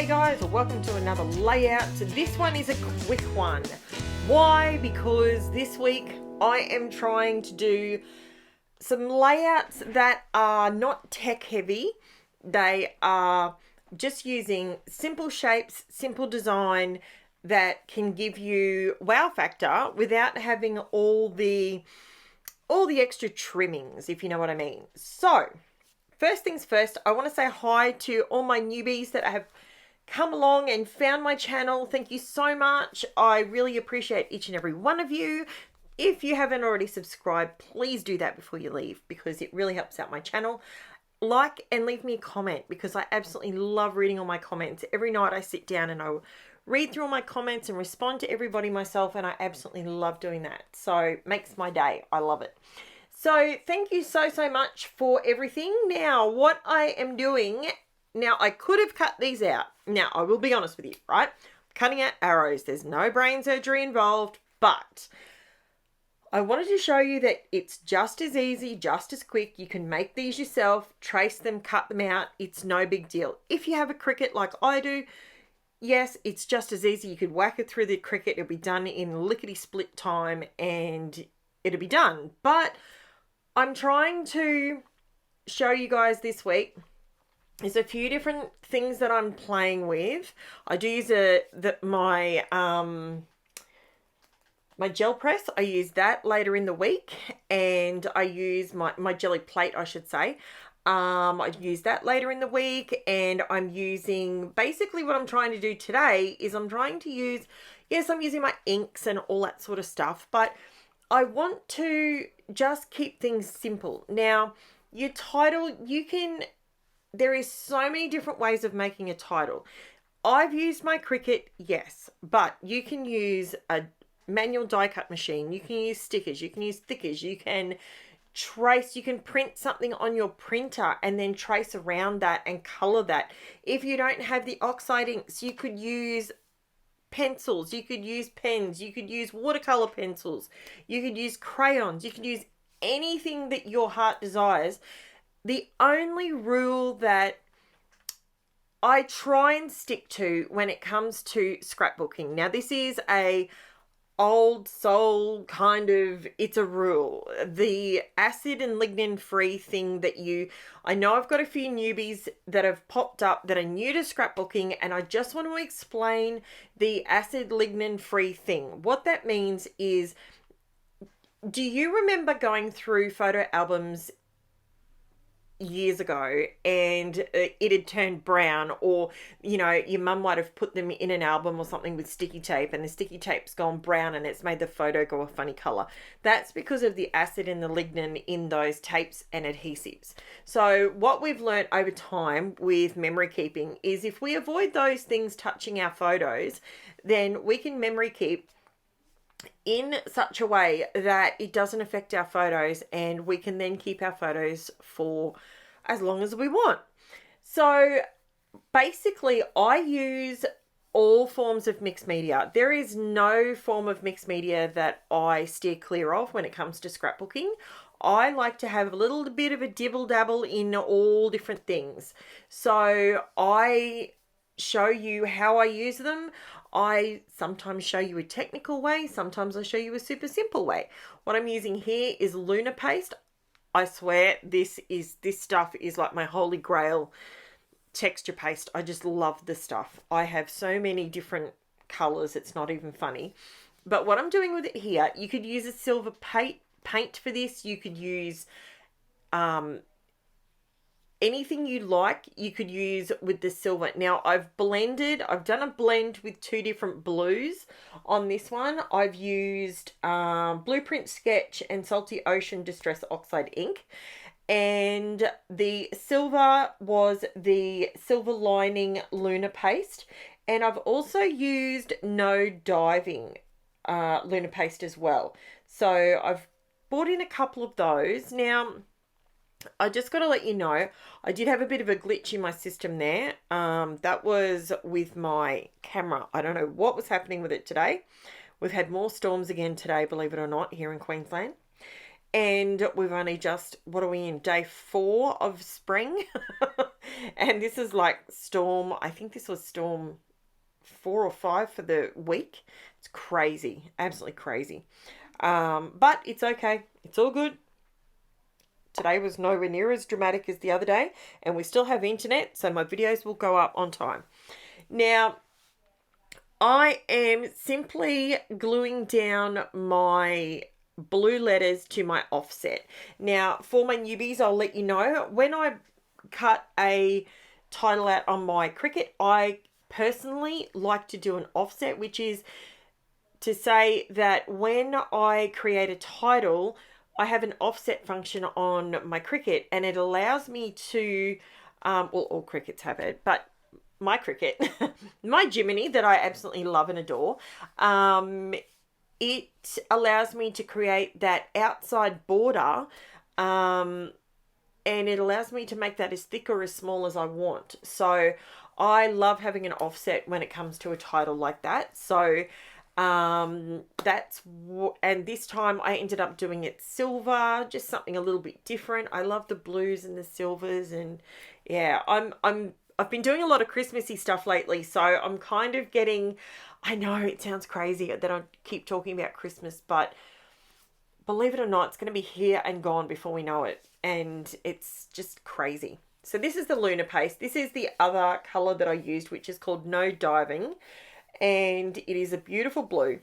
G'day guys, welcome to another layout. So this one is a quick one. Why? Because this week I am trying to do some layouts that are not tech heavy. They are just using simple shapes, simple design that can give you wow factor without having all the extra trimmings, if you know what I mean. So first things first, I want to say hi to all my newbies that have come along and found my channel. Thank you so much. I really appreciate each and every one of you. If you haven't already subscribed, please do that before you leave because it really helps out my channel. Like and leave me a comment because I absolutely love reading all my comments. Every night I sit down and I read through all my comments and respond to everybody myself, and I absolutely love doing that. So it makes my day. I love it. So thank you so much for everything. Now, what I am doing, now I could have cut these out. Now, I will be honest with you, right? Cutting out arrows. There's no brain surgery involved, but I wanted to show you that it's just as easy, just as quick. You can make these yourself, trace them, cut them out. It's no big deal. If you have a Cricut like I do, yes, it's just as easy. You could whack it through the Cricut. It'll be done in lickety-split time and it'll be done. But I'm trying to show you guys this week. There's a few different things that I'm playing with. I do use my gel press. I use that later in the week, and I use my jelly plate, I should say. I use that later in the week, and I'm using, basically what I'm trying to do today is I'm trying to use, yes, I'm using my inks and all that sort of stuff, but I want to just keep things simple. Now, your title, there is so many different ways of making a title. I've used my Cricut, yes, but you can use a manual die cut machine. You can use stickers, you can use thickers, you can trace, you can print something on your printer and then trace around that and color that. If you don't have the oxide inks, you could use pencils, you could use pens, you could use watercolor pencils, you could use crayons, you could use anything that your heart desires. The only rule that I try and stick to when it comes to scrapbooking, now this is a old soul kind of, it's a rule, the acid and lignin free thing that I know I've got a few newbies that have popped up that are new to scrapbooking, and I just want to explain the acid lignin free thing. What that means is, do you remember going through photo albums years ago and it had turned brown, or you know, your mum might have put them in an album or something with sticky tape and the sticky tape's gone brown and it's made the photo go a funny color? That's because of the acid and the lignin in those tapes and adhesives. So what we've learned over time with memory keeping is if we avoid those things touching our photos, then we can memory keep in such a way that it doesn't affect our photos, and we can then keep our photos for as long as we want. So basically I use all forms of mixed media. There is no form of mixed media that I steer clear of when it comes to scrapbooking. I like to have a little bit of a dibble dabble in all different things. So I show you how I use them. I sometimes show you a technical way, sometimes I show you a super simple way. What I'm using here is LUNAR paste. I swear this stuff is like my holy grail texture paste. I just love this stuff. I have so many different colors, it's not even funny. But what I'm doing with it here, you could use a silver paint for this. You could use anything you like, you could use with the silver. Now I've done a blend with two different blues on this one. I've used Blueprint Sketch and Salty Ocean Distress Oxide ink. And the silver was the Silver Lining LUNAR paste. And I've also used No Diving LUNAR paste as well. So I've bought in a couple of those. Now, I just got to let you know, I did have a bit of a glitch in my system there. That was with my camera. I don't know what was happening with it today. We've had more storms again today, believe it or not, here in Queensland. And we've only just, what are we in, day 4 of spring? And this is like storm, I think this was storm 4 or 5 for the week. It's crazy, absolutely crazy. But it's okay. It's all good. Today was nowhere near as dramatic as the other day, and we still have internet, so my videos will go up on time. Now, I am simply gluing down my blue letters to my offset. Now, for my newbies, I'll let you know, when I cut a title out on my Cricut, I personally like to do an offset, which is to say that when I create a title, I have an offset function on my Cricut, and it allows me to, well, all Cricuts have it, but my Cricut, my Jiminy that I absolutely love and adore, it allows me to create that outside border, and it allows me to make that as thick or as small as I want. So I love having an offset when it comes to a title like that. So and this time I ended up doing it silver, just something a little bit different. I love the blues and the silvers, and yeah, I've been doing a lot of Christmassy stuff lately, so I'm kind of getting, I know it sounds crazy that I keep talking about Christmas, but believe it or not, it's going to be here and gone before we know it, and it's just crazy. So this is the LUNAR paste. This is the other color that I used, which is called No Diving, and it is a beautiful blue.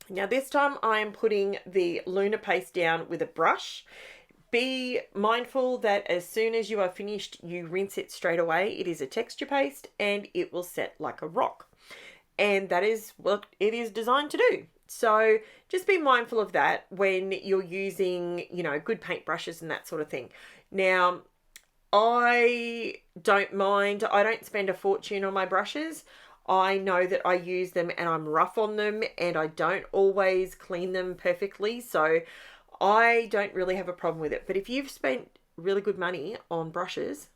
Now this time I am putting the LUNAR paste down with a brush. Be mindful that as soon as you are finished, you rinse it straight away. It is a texture paste and it will set like a rock. And that is what it is designed to do. So just be mindful of that when you're using, you know, good paint brushes and that sort of thing. Now, I don't mind. I don't spend a fortune on my brushes. I know that I use them and I'm rough on them, and I don't always clean them perfectly. So I don't really have a problem with it. But if you've spent really good money on brushes,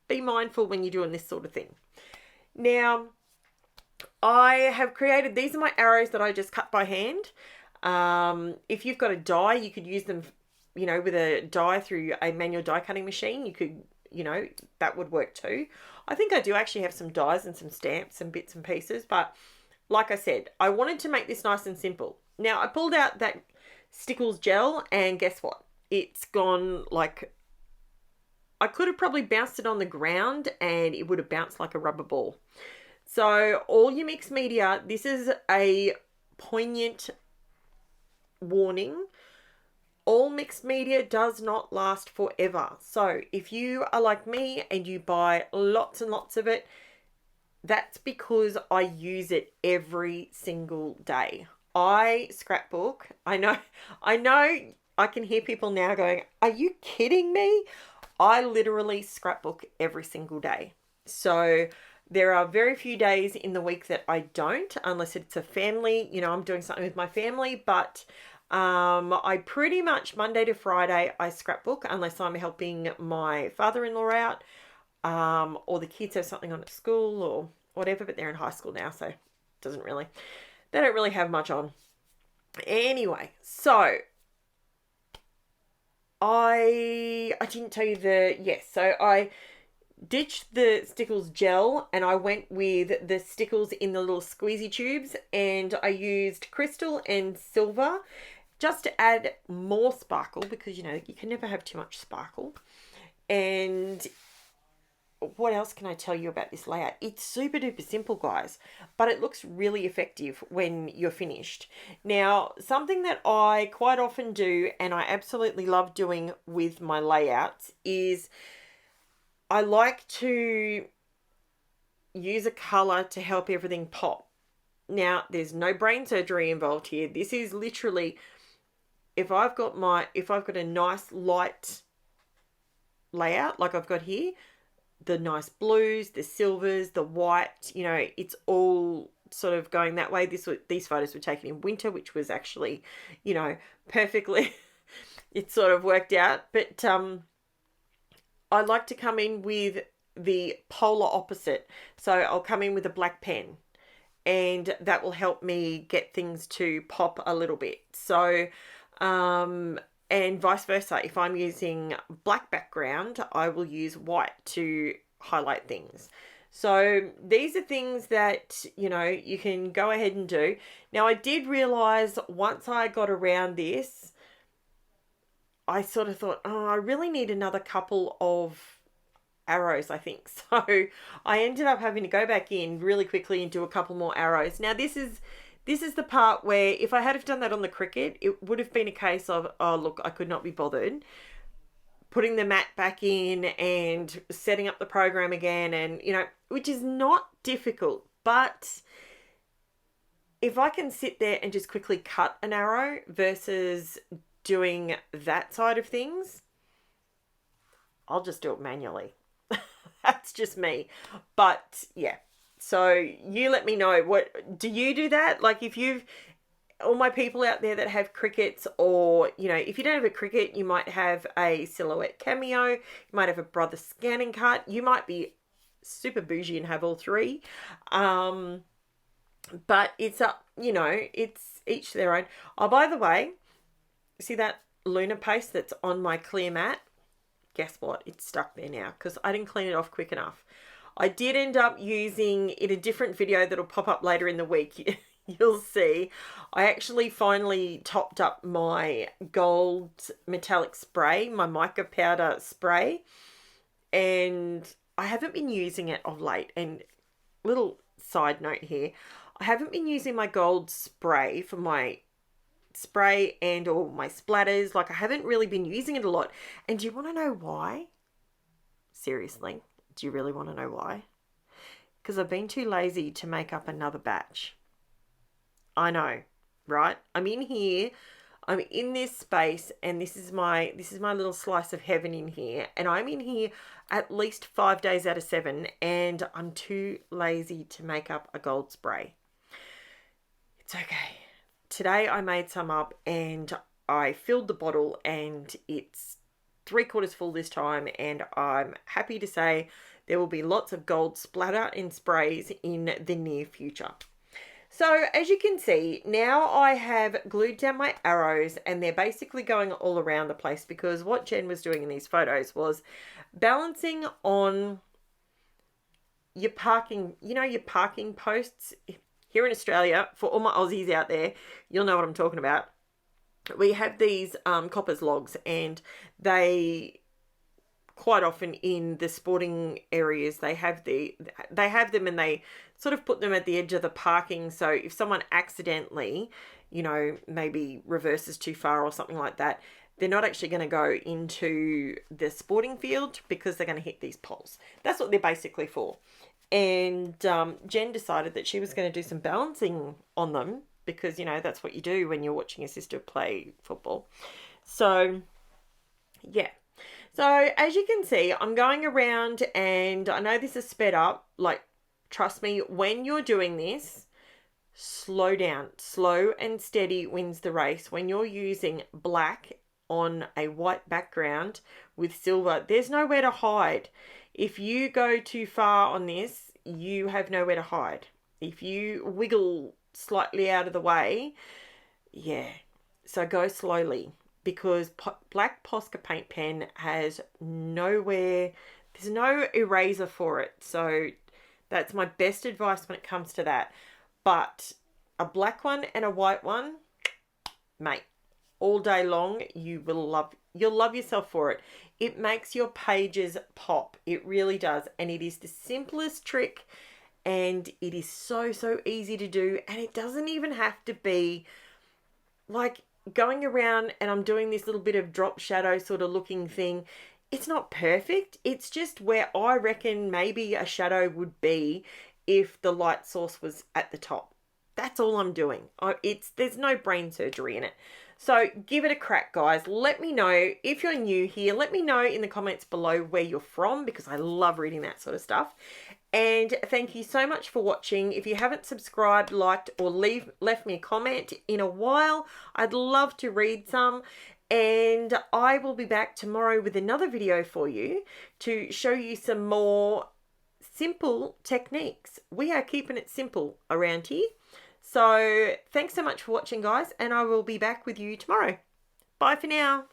be mindful when you're doing this sort of thing. Now, I have created, these are my arrows that I just cut by hand. If you've got a die, you could use them, you know, with a die through a manual die cutting machine. You could, you know, that would work too. I think I do actually have some dies and some stamps and bits and pieces, but like I said, I wanted to make this nice and simple. Now, I pulled out that Stickles gel, and guess what? It's gone like, I could have probably bounced it on the ground and it would have bounced like a rubber ball. So all your mixed media, this is a poignant warning. All mixed media does not last forever. So if you are like me and you buy lots and lots of it, that's because I use it every single day. I scrapbook. I know I can hear people now going, are you kidding me? I literally scrapbook every single day. So there are very few days in the week that I don't, unless it's a family, you know, I'm doing something with my family, but I pretty much Monday to Friday I scrapbook unless I'm helping my father-in-law out, or the kids have something on at school or whatever, but they're in high school now, so they don't really have much on. Anyway, so I didn't tell you so I ditched the Stickles gel and I went with the Stickles in the little squeezy tubes, and I used crystal and silver just to add more sparkle, because you know you can never have too much sparkle. And what else can I tell you about this layout? It's super duper simple, guys, but it looks really effective when you're finished. Now, something that I quite often do and I absolutely love doing with my layouts is I like to use a color to help everything pop. Now, there's no brain surgery involved here. This is literally, if I've got a nice light layout like I've got here, the nice blues, the silvers, the white, you know, it's all sort of going that way. These photos were taken in winter, which was actually, you know, perfectly, it sort of worked out. But I like to come in with the polar opposite. So I'll come in with a black pen, and that will help me get things to pop a little bit. So And vice versa. If I'm using black background, I will use white to highlight things. So these are things that, you know, you can go ahead and do. Now, I did realize once I got around this, I sort of thought, oh, I really need another couple of arrows, I think. So I ended up having to go back in really quickly and do a couple more arrows. Now, this is the part where if I had have done that on the Cricut, it would have been a case of, oh, look, I could not be bothered putting the mat back in and setting up the program again, and, you know, which is not difficult. But if I can sit there and just quickly cut an arrow versus doing that side of things, I'll just do it manually. That's just me. But yeah, so you let me know, what do you do that? Like, if you've, all my people out there that have Cricuts, or, you know, if you don't have a Cricut, you might have a Silhouette Cameo, you might have a Brother Scan and Cut, you might be super bougie and have all three. But it's up, you know, it's each their own. Oh, by the way, see that LUNAR paste that's on my clear mat? Guess what? It's stuck there now because I didn't clean it off quick enough. I did end up using, in a different video that'll pop up later in the week, you'll see, I actually finally topped up my gold metallic spray, my mica powder spray, and I haven't been using it of late. And little side note here, I haven't been using my gold spray for my spray and all my splatters. Like, I haven't really been using it a lot. And do you want to know why? Seriously, do you really want to know why? Because I've been too lazy to make up another batch. I know, right? I'm in here, I'm in this space, and this is my little slice of heaven in here, and I'm in here at least 5 days out of 7, and I'm too lazy to make up a gold spray. It's okay. Today I made some up and I filled the bottle, and it's 3/4 full this time, and I'm happy to say there will be lots of gold splatter and sprays in the near future. So as you can see, now I have glued down my arrows, and they're basically going all around the place, because what Jen was doing in these photos was balancing on your parking, you know, your parking posts. Here in Australia, for all my Aussies out there, you'll know what I'm talking about. We have these coppers logs, and they quite often in the sporting areas, they have them, and they sort of put them at the edge of the parking. So if someone accidentally, you know, maybe reverses too far or something like that, they're not actually going to go into the sporting field because they're going to hit these poles. That's what they're basically for. And Jen decided that she was going to do some balancing on them, because, you know, that's what you do when you're watching your sister play football. So, yeah. So, as you can see, I'm going around, and I know this is sped up. Like, trust me, when you're doing this, slow down. Slow and steady wins the race. When you're using black on a white background with silver, there's nowhere to hide. If you go too far on this, you have nowhere to hide. If you wiggle slightly out of the way, yeah. So go slowly, because black POSCA paint pen has nowhere, there's no eraser for it. So that's my best advice when it comes to that. But a black one and a white one, mate, all day long, you'll love yourself for it. It makes your pages pop. It really does. And it is the simplest trick, and it is so easy to do. And it doesn't even have to be like going around and I'm doing this little bit of drop shadow sort of looking thing. It's not perfect. It's just where I reckon maybe a shadow would be if the light source was at the top. That's all I'm doing. There's no brain surgery in it. So give it a crack, guys. Let me know if you're new here. Let me know in the comments below where you're from, because I love reading that sort of stuff. And thank you so much for watching. If you haven't subscribed, liked, or left me a comment in a while, I'd love to read some. And I will be back tomorrow with another video for you to show you some more simple techniques. We are keeping it simple around here. So thanks so much for watching, guys, and I will be back with you tomorrow. Bye for now.